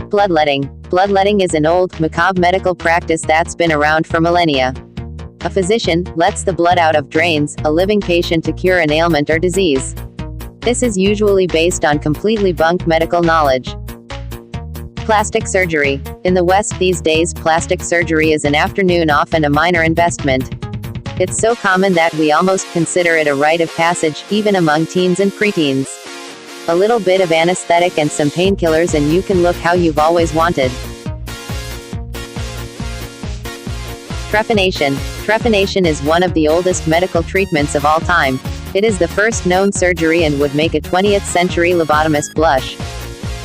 Bloodletting. Bloodletting is an old, macabre medical practice that's been around for millennia. A physician lets the blood out of drains a living patient to cure an ailment or disease. This is usually based on completely bunk medical knowledge. Plastic surgery. In the West these days, plastic surgery is an afternoon off and a minor investment. It's so common that we almost consider it a rite of passage, even among teens and preteens. A little bit of anesthetic and some painkillers and you can look how you've always wanted. Trepanation. Trepanation is one of the oldest medical treatments of all time. It is the first known surgery and would make a 20th century lobotomist blush.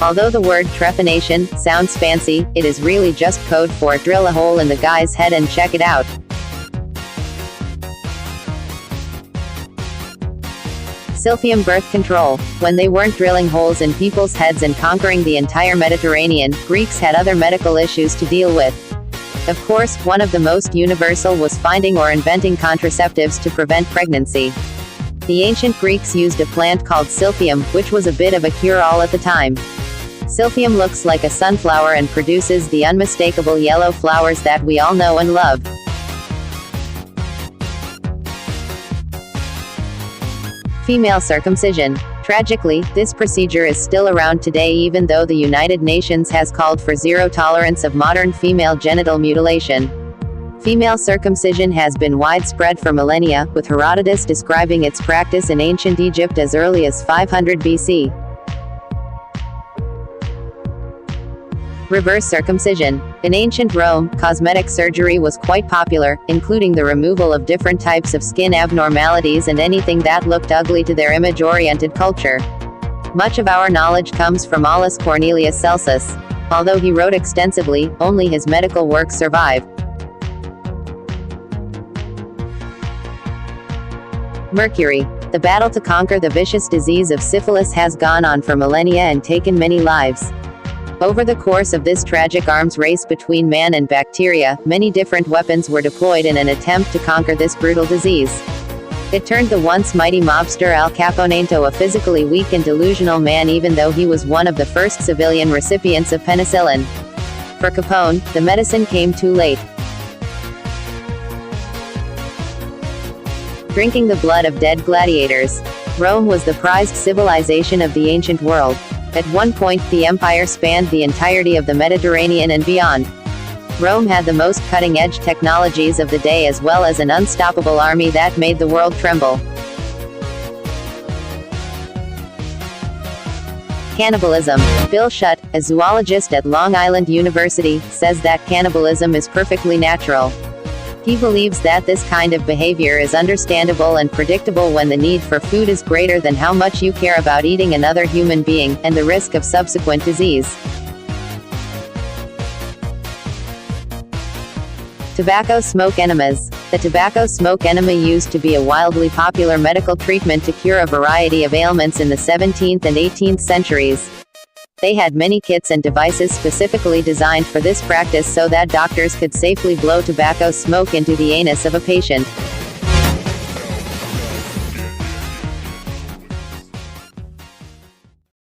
Although the word trepanation sounds fancy, it is really just code for drill a hole in the guy's head and check it out. Silphium birth control. When they weren't drilling holes in people's heads and conquering the entire Mediterranean, Greeks had other medical issues to deal with. Of course, one of the most universal was finding or inventing contraceptives to prevent pregnancy. The ancient Greeks used a plant called silphium, which was a bit of a cure-all at the time. Silphium looks like a sunflower and produces the unmistakable yellow flowers that we all know and love. Female circumcision. Tragically, this procedure is still around today even though the United Nations has called for zero tolerance of modern female genital mutilation. Female circumcision has been widespread for millennia, with Herodotus describing its practice in ancient Egypt as early as 500 BC. Reverse circumcision. In ancient Rome, cosmetic surgery was quite popular, including the removal of different types of skin abnormalities and anything that looked ugly to their image-oriented culture. Much of our knowledge comes from Aulus Cornelius Celsus. Although he wrote extensively, only his medical works survive. Mercury. The battle to conquer the vicious disease of syphilis has gone on for millennia and taken many lives. Over the course of this tragic arms race between man and bacteria, many different weapons were deployed in an attempt to conquer this brutal disease. It turned the once mighty mobster Al Capone into a physically weak and delusional man even though he was one of the first civilian recipients of penicillin. For Capone, the medicine came too late. Drinking the blood of dead gladiators. Rome was the prized civilization of the ancient world. At one point, the empire spanned the entirety of the Mediterranean and beyond. Rome had the most cutting-edge technologies of the day as well as an unstoppable army that made the world tremble. Cannibalism. Bill Schutt, a zoologist at Long Island University, says that cannibalism is perfectly natural. He believes that this kind of behavior is understandable and predictable when the need for food is greater than how much you care about eating another human being, and the risk of subsequent disease. Tobacco smoke enemas. The tobacco smoke enema used to be a wildly popular medical treatment to cure a variety of ailments in the 17th and 18th centuries. They had many kits and devices specifically designed for this practice so that doctors could safely blow tobacco smoke into the anus of a patient.